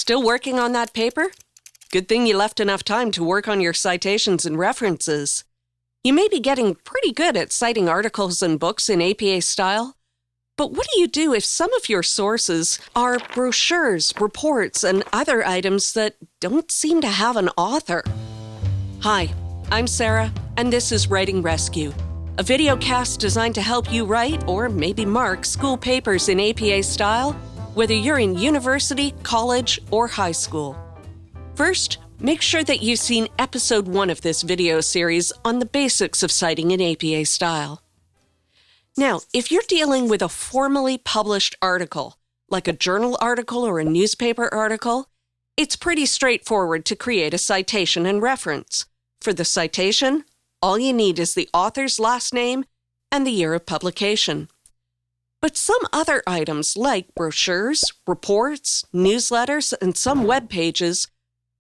Still working on that paper? Good thing you left enough time to work on your citations and references. You may be getting pretty good at citing articles and books in APA style, but what do you do if some of your sources are brochures, reports, and other items that don't seem to have an author? Hi, I'm Sarah, and this is Writing Rescue, a video cast designed to help you write or maybe mark school papers in APA style, whether you're in university, college, or high school. First, make sure that you've seen episode 1 of this video series on the basics of citing in APA style. Now, if you're dealing with a formally published article, like a journal article or a newspaper article, it's pretty straightforward to create a citation and reference. For the citation, all you need is the author's last name and the year of publication. But some other items like brochures, reports, newsletters, and some web pages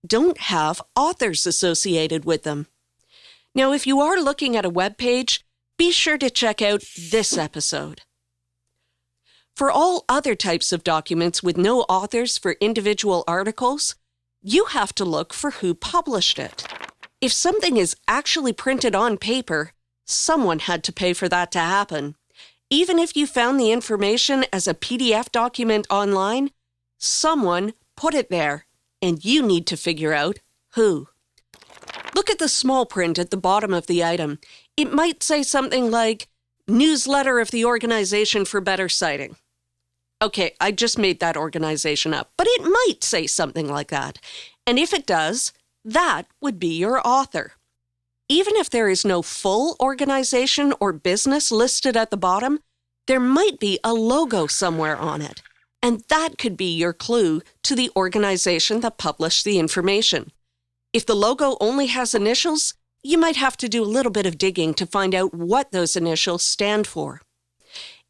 don't have authors associated with them. Now, if you are looking at a web page, be sure to check out this episode. For all other types of documents with no authors for individual articles, you have to look for who published it. If something is actually printed on paper, someone had to pay for that to happen. Even if you found the information as a PDF document online, someone put it there, and you need to figure out who. Look at the small print at the bottom of the item. It might say something like, Newsletter of the Organization for Better Citing. Okay, I just made that organization up, but it might say something like that. And if it does, that would be your author. Even if there is no full organization or business listed at the bottom, there might be a logo somewhere on it. And that could be your clue to the organization that published the information. If the logo only has initials, you might have to do a little bit of digging to find out what those initials stand for.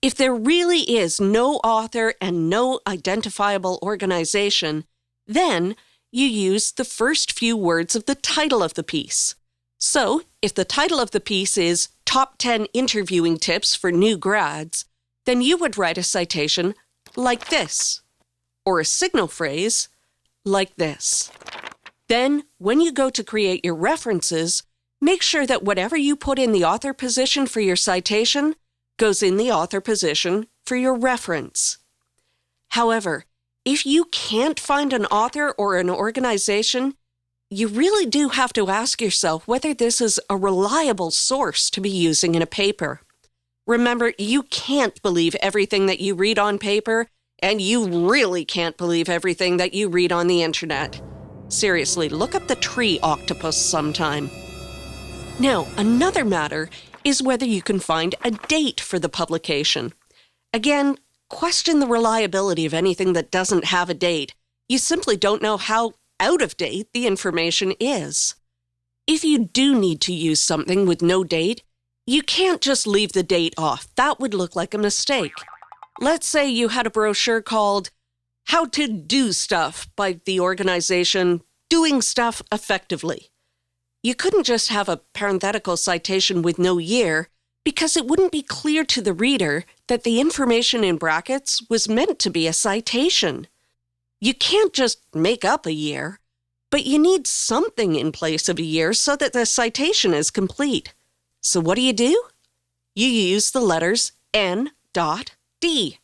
If there really is no author and no identifiable organization, then you use the first few words of the title of the piece. So, if the title of the piece is Top 10 Interviewing Tips for New Grads, then you would write a citation like this, or a signal phrase like this. Then, when you go to create your references, make sure that whatever you put in the author position for your citation goes in the author position for your reference. However, if you can't find an author or an organization, you really do have to ask yourself whether this is a reliable source to be using in a paper. Remember, you can't believe everything that you read on paper, and you really can't believe everything that you read on the internet. Seriously, look up the tree octopus sometime. Now, another matter is whether you can find a date for the publication. Again, question the reliability of anything that doesn't have a date. You simply don't know how out of date the information is. If you do need to use something with no date, you can't just leave the date off. That would look like a mistake. Let's say you had a brochure called How to Do Stuff by the organization Doing Stuff Effectively. You couldn't just have a parenthetical citation with no year because it wouldn't be clear to the reader that the information in brackets was meant to be a citation. You can't just make up a year, but you need something in place of a year so that the citation is complete. So what do? You use the letters N.D.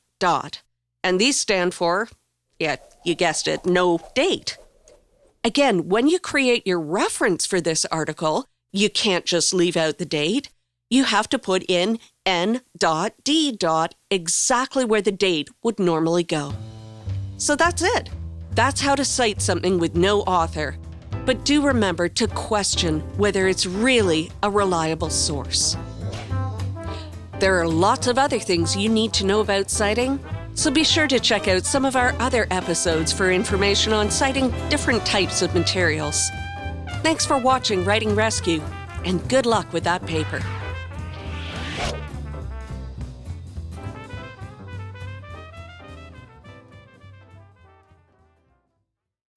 And these stand for, yeah, you guessed it, no date. Again, when you create your reference for this article, you can't just leave out the date. You have to put in N.D. exactly where the date would normally go. So that's it. That's how to cite something with no author. But do remember to question whether it's really a reliable source. There are lots of other things you need to know about citing, so be sure to check out some of our other episodes for information on citing different types of materials. Thanks for watching Writing Rescue, and good luck with that paper.